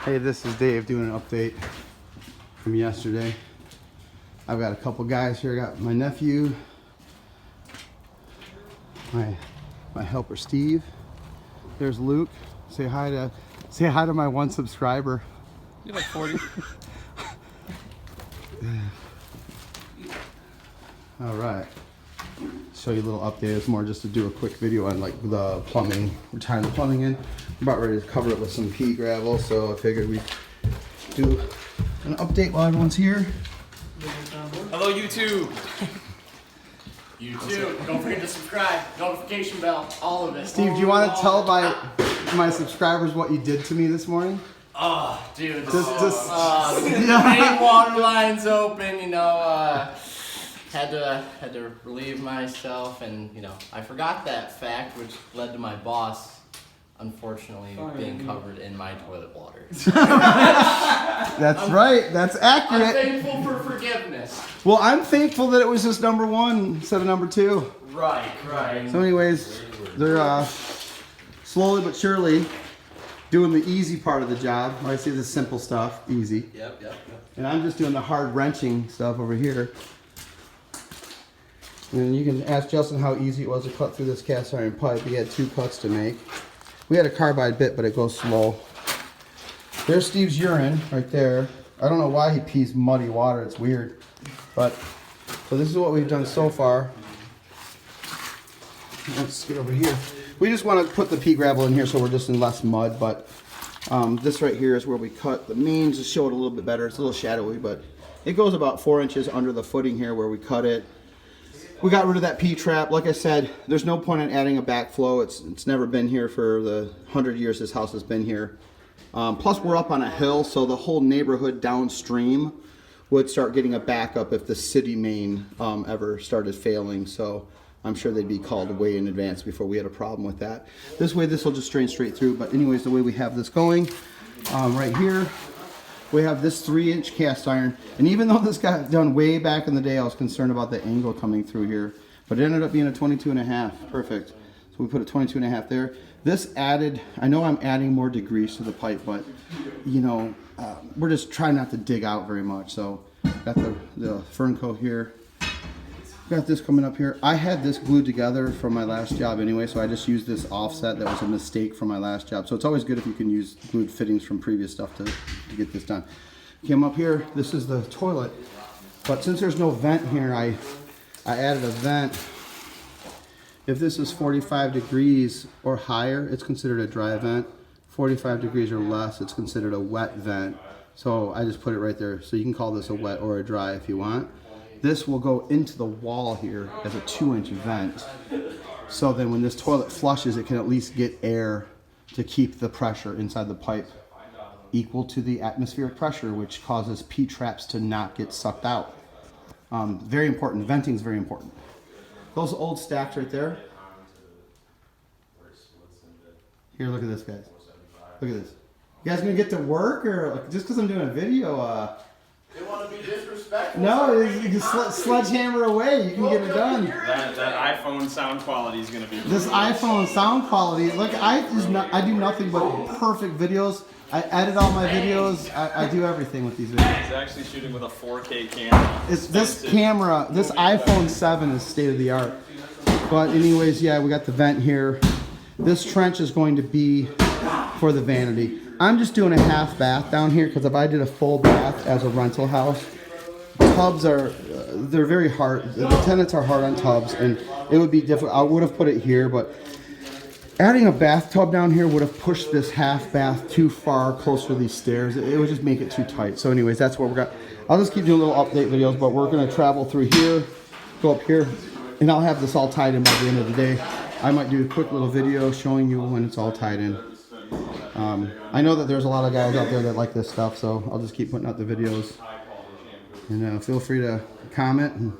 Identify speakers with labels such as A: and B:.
A: Hey, this is Dave doing an update from yesterday. I've got a couple guys here. I got my nephew, my helper Steve. There's Luke. Say hi to my one subscriber.
B: You're like 40.
A: All right. Show you a little update. It's more just to do a quick video on like the plumbing. We're tying the plumbing in. I'm about ready to cover it with some pea gravel, so I figured we'd do an update while everyone's here.
B: Hello, YouTube.
C: YouTube, don't forget to subscribe, notification bell, all of it.
A: Steve, do you want to tell my subscribers what you did to me this morning?
C: Oh, dude,
A: Just
C: the main water line's open, you know, had to relieve myself, and, you know, I forgot that fact, which led to my boss, unfortunately, being covered in my toilet water.
A: That's right. That's
C: I'm
A: accurate.
C: thankful for forgiveness.
A: Well, I'm thankful that it was just number one instead of number two.
C: Right.
A: So anyways, they're slowly but surely doing the easy part of the job. I see the simple stuff, easy.
C: Yep.
A: And I'm just doing the hard wrenching stuff over here. And you can ask Justin how easy it was to cut through this cast iron pipe. He had 2 cuts to make. We had a carbide bit, but it goes slow. There's Steve's urine right there. I don't know why he pees muddy water. It's weird. But, so this is what we've done so far. Let's get over here. We just want to put the pea gravel in here so we're just in less mud. But this right here is where we cut the mains to show it a little bit better. It's a little shadowy, but it goes about 4 inches under the footing here where we cut it. We got rid of that P-trap. Like I said, there's no point in adding a backflow. It's never been here for the 100 years this house has been here. Plus, we're up on a hill, so the whole neighborhood downstream would start getting a backup if the city main ever started failing. So I'm sure they'd be called way in advance before we had a problem with that. This way, this will just drain straight through. But anyways, the way we have this going, right here, we have this 3-inch cast iron, and even though this got done way back in the day, I was concerned about the angle coming through here, but it ended up being a 22.5. Perfect. So we put a 22.5 there. This added, I know I'm adding more degrees to the pipe, but you know, we're just trying not to dig out very much. So got the fern coat here. Got this coming up here. I had this glued together from my last job anyway, so I just used this offset that was a mistake from my last job. So it's always good if you can use glued fittings from previous stuff to get this done. Came up here, this is the toilet, but since there's no vent here, I added a vent. If this is 45 degrees or higher, it's considered a dry vent. 45 degrees or less, it's considered a wet vent. So I just put it right there. So you can call this a wet or a dry if you want. This will go into the wall here as a 2-inch vent. So then when this toilet flushes, it can at least get air to keep the pressure inside the pipe equal to the atmospheric pressure, which causes P-traps to not get sucked out. Very important. Venting is very important. Those old stacks right there. Here, look at this, guys. Look at this. You guys gonna get to work, or like, just because I'm doing a video?
C: They want to be disrespectful.
A: No, you can sledgehammer away. You can get it done.
B: That iPhone sound quality is gonna be.
A: This iPhone sound quality. Look, I do nothing but perfect videos. I edit all my videos. I do everything with these videos.
B: He's actually shooting with a 4K camera.
A: This camera, this iPhone 7 is state of the art. But anyways, yeah, we got the vent here. This trench is going to be for the vanity. I'm just doing a half bath down here because if I did a full bath as a rental house, tubs are, they're very hard. The tenants are hard on tubs, and it would be difficult. I would have put it here, but adding a bathtub down here would have pushed this half bath too far closer to these stairs. It would just make it too tight. So anyways, that's what we're got. I'll just keep doing little update videos, but we're going to travel through here, go up here, and I'll have this all tied in by the end of the day. I might do a quick little video showing you when it's all tied in. I know that there's a lot of guys out there that like this stuff, so I'll just keep putting out the videos. And feel free to comment and